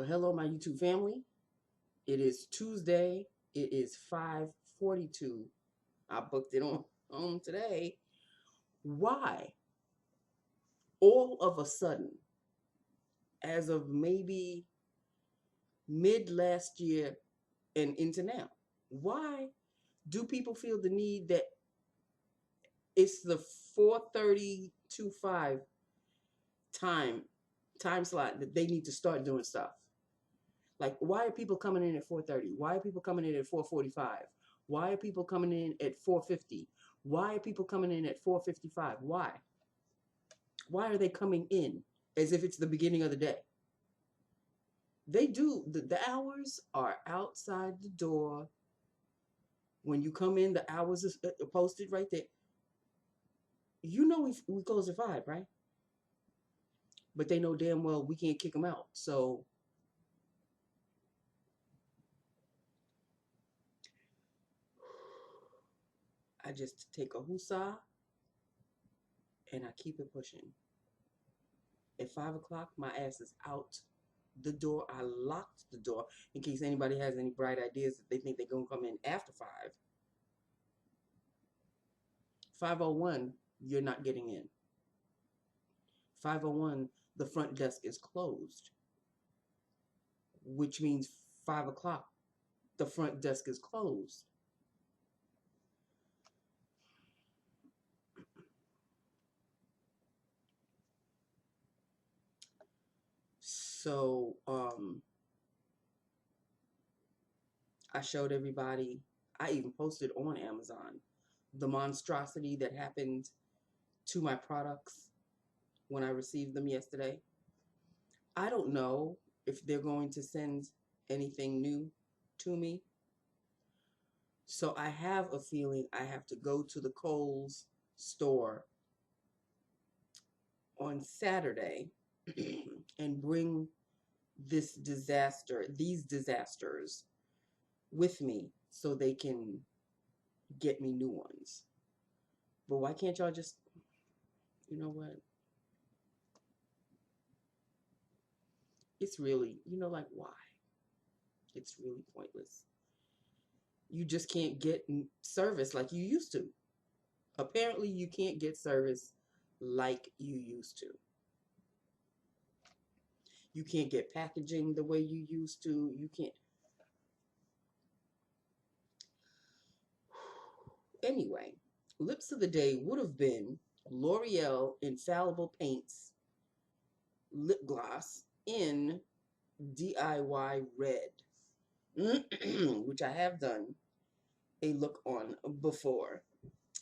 Well, hello, my YouTube family. It is Tuesday. It is 5:42. I booked it on today. Why? All of a sudden, as of maybe mid last year and into now, why do people feel the need that it's the 4:30 to 5 time time slot that they need to start doing stuff? Like, why are people coming in at 4:30? Why are people coming in at 4:45? Why are people coming in at 4:50? Why are people coming in at 4:55? Why? Why are they coming in as if it's the beginning of the day? They do. The hours are outside the door. When you come in, the hours are posted right there. You know we close at 5, right? But they know damn well we can't kick them out. So I just take a husa and I keep it pushing. At 5 o'clock, my ass is out the door. I locked the door in case anybody has any bright ideas that they think they're going to come in after 5. 5:01, you're not getting in. 5:01, the front desk is closed, which means 5 o'clock, the front desk is closed. So, I showed everybody, I even posted on Amazon the monstrosity that happened to my products when I received them yesterday. I don't know if they're going to send anything new to me. So I have a feeling I have to go to the Kohl's store on Saturday and bring these disasters with me so they can get me new ones. But why can't y'all just, you know what? It's really, like why? It's really pointless. You just can't get service like you used to. Apparently, you can't get service like you used to. You can't get packaging the way you used to. You can't. Anyway, lips of the day would have been L'Oreal Infallible Paints lip gloss in DIY red, which I have done a look on before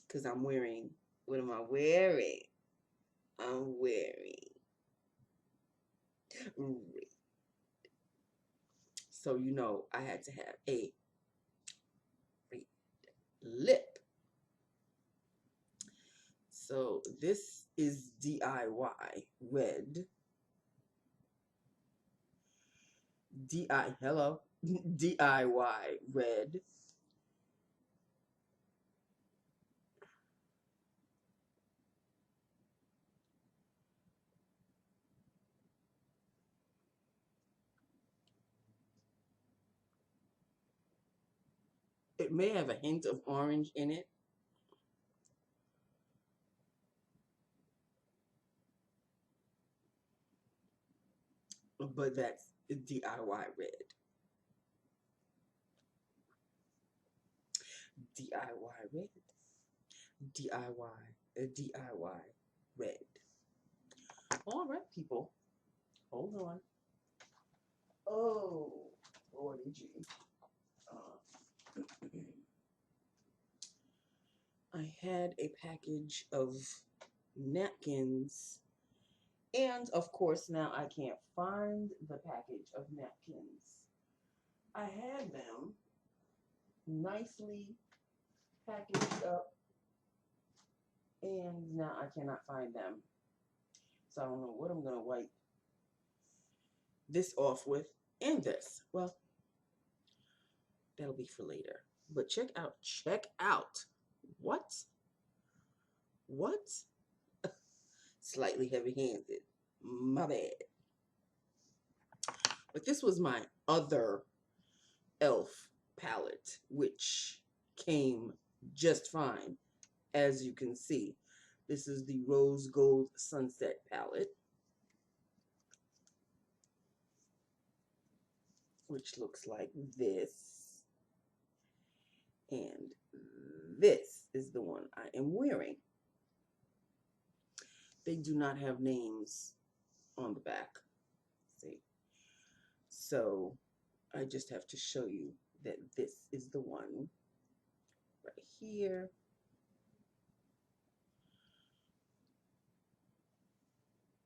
because I'm wearing, what am I wearing? I'm wearing red. So, I had to have a red lip. So this is DIY red. Hello. DIY red. It may have a hint of orange in it. But that's DIY red. DIY red. DIY red. All right, people. Hold on. Oh, Lordy G. I had a package of napkins, and of course, now I can't find the package of napkins. I had them nicely packaged up, and now I cannot find them. So I don't know what I'm going to wipe this off with and this. Well, that'll be for later. But check out. What? What? Slightly heavy-handed. My bad. But this was my other e.l.f. palette, which came just fine, as you can see. This is the Rose Gold Sunset palette, which looks like this. And this is the one I am wearing. They do not have names on the back. See? So I just have to show you that this is the one right here.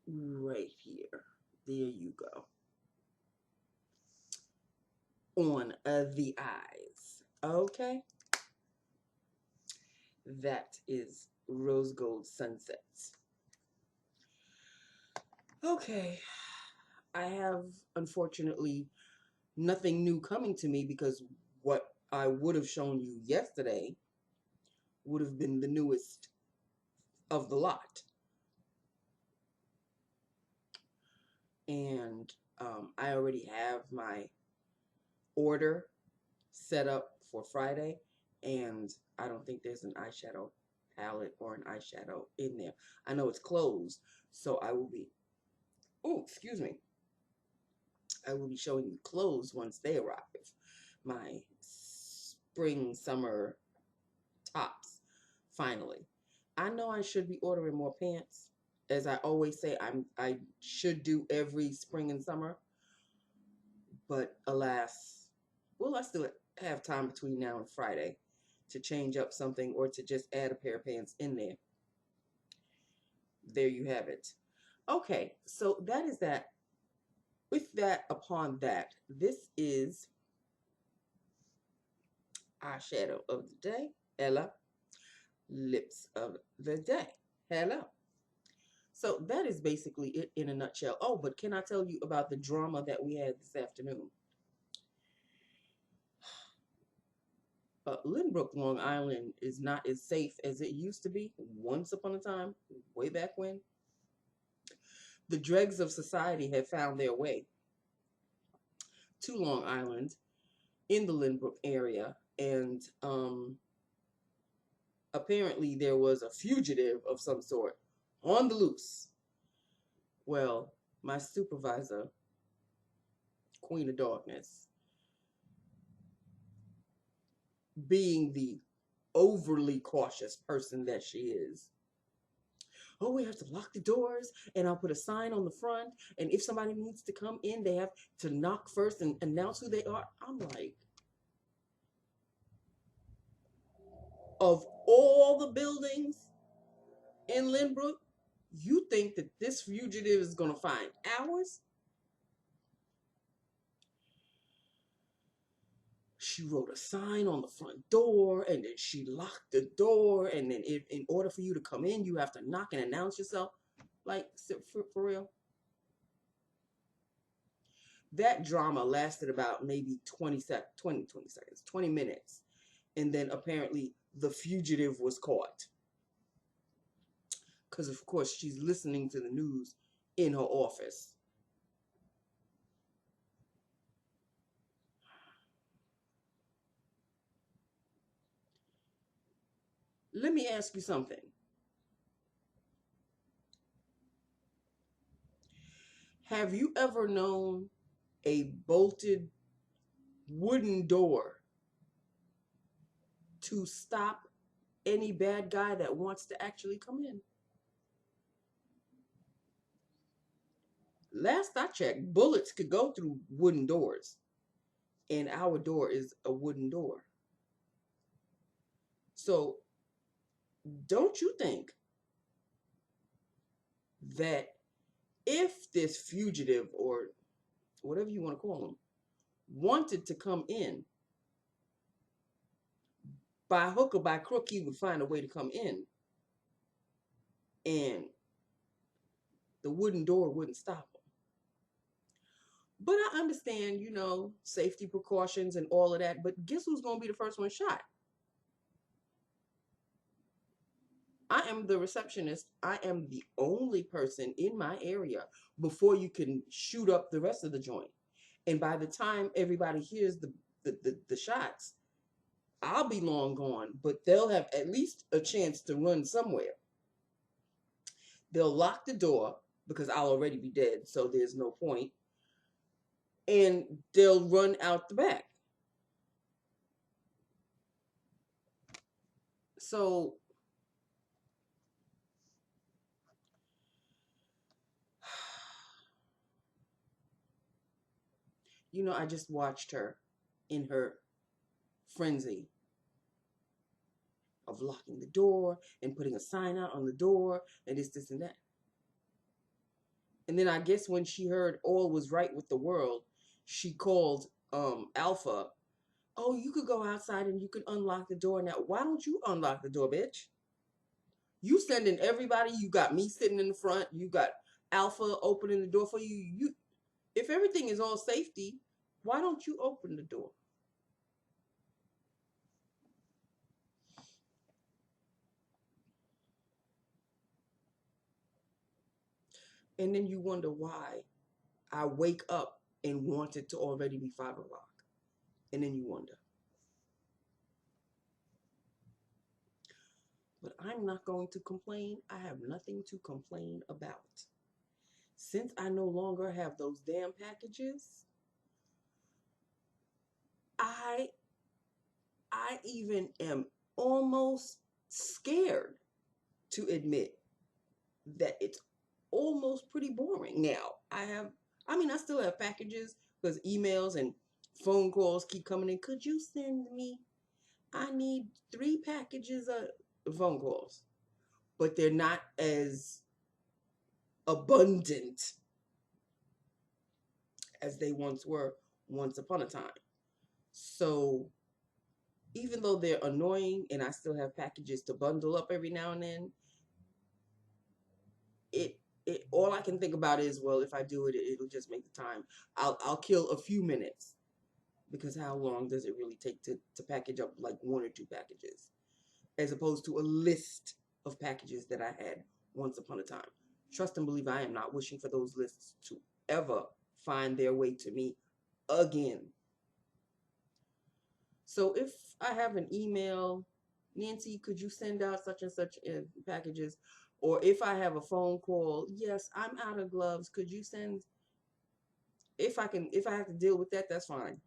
Right here. There you go. On the eyes. Okay? That is Rose Gold Sunsets. Okay. I have, unfortunately, nothing new coming to me because what I would have shown you yesterday would have been the newest of the lot. And I already have my order set up for Friday, and I don't think there's an eyeshadow palette or an eyeshadow in there. I know it's closed, so I will be, oh, excuse me, I will be showing you clothes once they arrive. My spring, summer tops, finally. I know I should be ordering more pants. As I always say, I should do every spring and summer. But alas, well, I still have time between now and Friday to change up something or to just add a pair of pants in there. There you have it. Okay, so that is that. With that, upon that, this is eyeshadow of the day. Ella. Lips of the day. Hello. So that is basically it in a nutshell. Oh, but can I tell you about the drama that we had this afternoon? Lynbrook, Long Island is not as safe as it used to be once upon a time, way back when. The dregs of society have found their way to Long Island in the Lynbrook area, and apparently there was a fugitive of some sort on the loose. Well, my supervisor, Queen of Darkness, being the overly cautious person that she is. Oh, we have to lock the doors, and I'll put a sign on the front, and if somebody needs to come in, they have to knock first and announce who they are. I'm like, of all the buildings in Lynbrook, you think that this fugitive is going to find ours? She wrote a sign on the front door, and then she locked the door, and then in order for you to come in, you have to knock and announce yourself. Like, for real? That drama lasted about maybe 20 seconds, 20 minutes. And then apparently the fugitive was caught. Because, of course, she's listening to the news in her office. Let me ask you something. Have you ever known a bolted wooden door to stop any bad guy that wants to actually come in? Last I checked, bullets could go through wooden doors, and our door is a wooden door. So don't you think that if this fugitive, or whatever you want to call him, wanted to come in, by hook or by crook, he would find a way to come in, and the wooden door wouldn't stop him? But I understand, safety precautions and all of that, but guess who's going to be the first one shot? I am the receptionist. I am the only person in my area before you can shoot up the rest of the joint. And by the time everybody hears the shots, I'll be long gone, but they'll have at least a chance to run somewhere. They'll lock the door because I'll already be dead, so there's no point. And they'll run out the back. So, I just watched her in her frenzy of locking the door and putting a sign out on the door and this, and that. And then I guess when she heard all was right with the world, she called Alpha. Oh, you could go outside and you can unlock the door now. Why don't you unlock the door, bitch? You sending everybody. You got me sitting in the front. You got Alpha opening the door for you. If everything is all safety, why don't you open the door? And then you wonder why I wake up and want it to already be 5 o'clock. And then you wonder. But I'm not going to complain. I have nothing to complain about. Since I no longer have those damn packages, I even am almost scared to admit that it's almost pretty boring now. I still have packages because emails and phone calls keep coming in. Could you send me? I need 3 packages of phone calls, but they're not as abundant as they once were once upon a time. So even though they're annoying and I still have packages to bundle up every now and then, it all I can think about is, well, if I do it, it'll just make the time. I'll kill a few minutes, because how long does it really take to package up like 1 or 2 packages, as opposed to a list of packages that I had once upon a time. Trust and believe I am not wishing for those lists to ever find their way to me again. So if I have an email, Nancy, could you send out such and such packages? Or if I have a phone call, yes, I'm out of gloves. Could you send? If I have to deal with that, that's fine.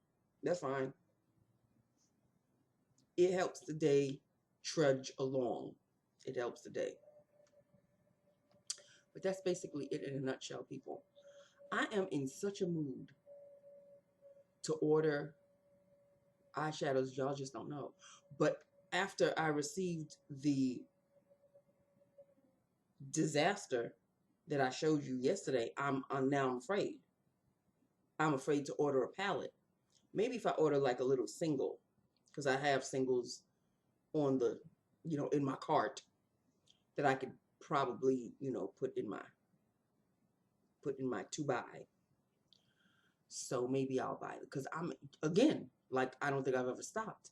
That's fine. It helps the day trudge along. It helps the day. But that's basically it in a nutshell, people. I am in such a mood to order eyeshadows, y'all just don't know. But after I received the disaster that I showed you yesterday, I'm now afraid. I'm afraid to order a palette. Maybe if I order like a little single, because I have singles on the, in my cart that I could probably, put in my to buy. So maybe I'll buy it, because I'm, again, like, I don't think I've ever stopped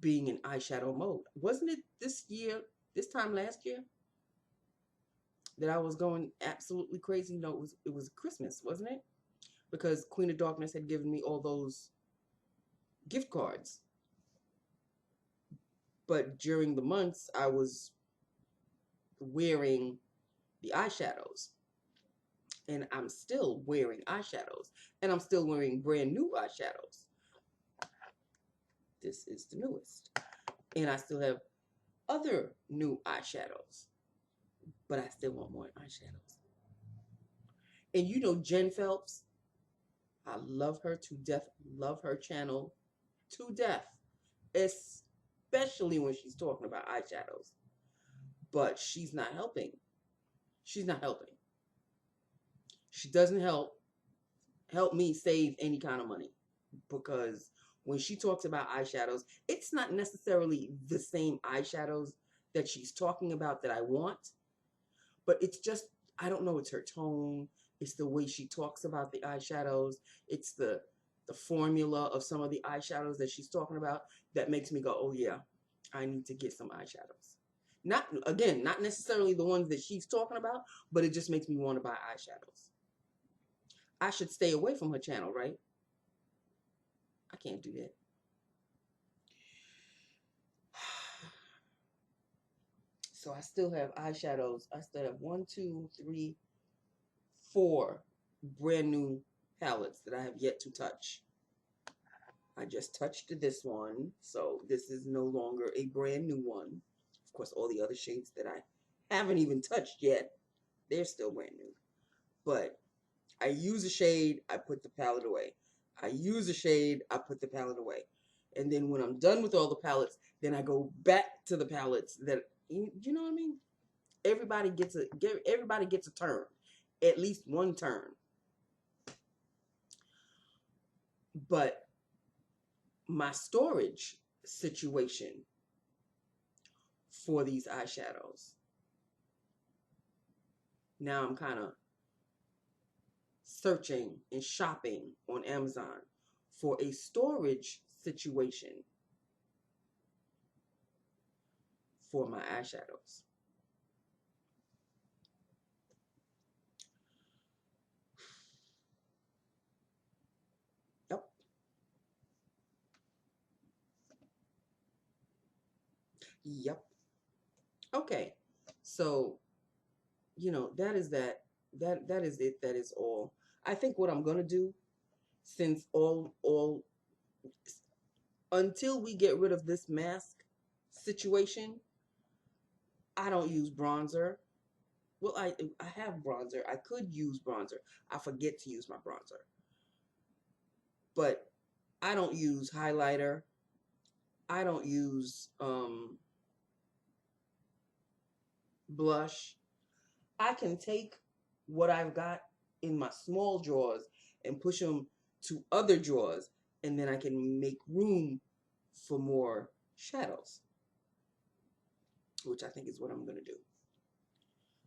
being in eyeshadow mode. Wasn't it this time last year, that I was going absolutely crazy? No, it was Christmas, wasn't it? Because Queen of Darkness had given me all those gift cards. But during the months, I was wearing the eyeshadows. And I'm still wearing eyeshadows. And I'm still wearing brand new eyeshadows. This is the newest. And I still have other new eyeshadows. But I still want more eyeshadows. And Jen Phelps, I love her to death. Love her channel to death. Especially when she's talking about eyeshadows. But she's not helping. She's not helping. She doesn't help me save any kind of money, because when she talks about eyeshadows, it's not necessarily the same eyeshadows that she's talking about that I want, but it's just, I don't know, it's her tone, it's the way she talks about the eyeshadows, it's the formula of some of the eyeshadows that she's talking about that makes me go, oh yeah, I need to get some eyeshadows. Not necessarily the ones that she's talking about, but it just makes me want to buy eyeshadows. I should stay away from her channel, right? I can't do that. So I still have eyeshadows. I still have 1, 2, 3, 4 brand new palettes that I have yet to touch. I just touched this one, so this is no longer a brand new one. Of course, all the other shades that I haven't even touched yet, they're still brand new. But I use a shade, I put the palette away. I use a shade, I put the palette away. And then when I'm done with all the palettes, then I go back to the palettes that, you know what I mean? Everybody gets a turn, at least one turn. But my storage situation for these eyeshadows, now I'm kind of searching and shopping on Amazon for a storage situation for my eyeshadows. Yep. Yep. Okay. So, that is that. That is it. That is all. I think what I'm gonna do, since all until we get rid of this mask situation, I don't use bronzer. Well, I have bronzer. I could use bronzer. I forget to use my bronzer. But I don't use highlighter. I don't use blush. I can take what I've got in my small drawers and push them to other drawers, and then I can make room for more shadows, which I think is what I'm going to do.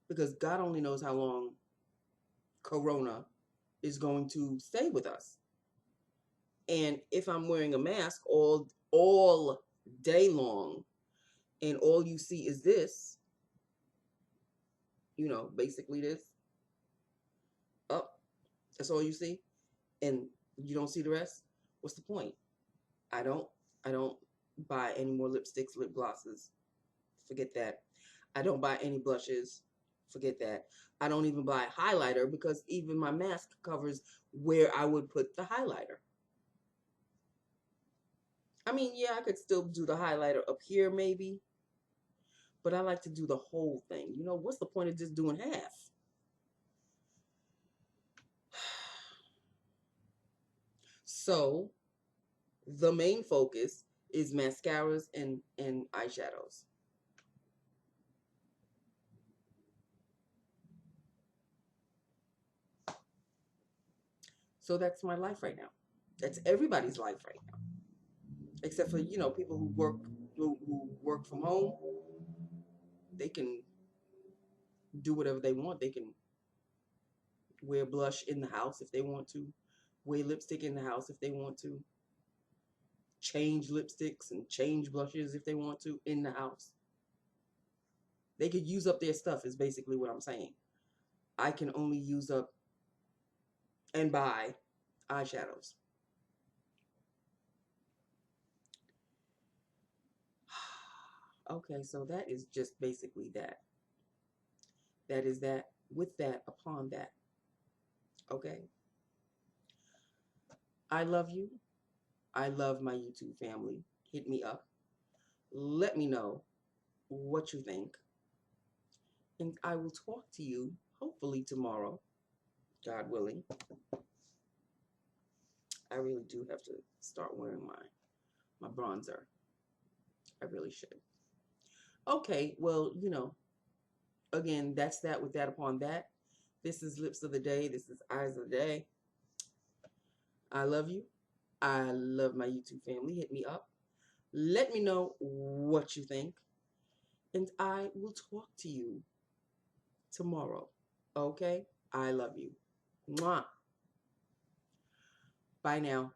Because God only knows how long Corona is going to stay with us. And if I'm wearing a mask all day long, and all you see is this, basically this, up, that's all you see, and you don't see the rest, what's the point? I don't I don't buy any more lipsticks, lip glosses. Forget that. I don't buy any blushes. Forget that. I don't even buy highlighter because even my mask covers where I would put the highlighter. I mean, yeah, I could still do the highlighter up here maybe, but I like to do the whole thing. What's the point of just doing half? So, the main focus is mascaras and eyeshadows. So that's my life right now. That's everybody's life right now, except for people who work from home. They can do whatever they want. They can wear blush in the house if they want to, wear lipstick in the house if they want to, change lipsticks and change blushes if they want to in the house. They could use up their stuff is basically what I'm saying. I can only use up and buy eyeshadows. Okay, so that is just basically that. That is that with that upon that. Okay? I love you. I love my YouTube family. Hit me up. Let me know what you think. And I will talk to you hopefully tomorrow, God willing. I really do have to start wearing my bronzer. I really should. Okay, well, again, that's that with that upon that. This is Lips of the Day. This is Eyes of the Day. I love you. I love my YouTube family. Hit me up. Let me know what you think. And I will talk to you tomorrow. Okay? I love you. Mwah. Bye now.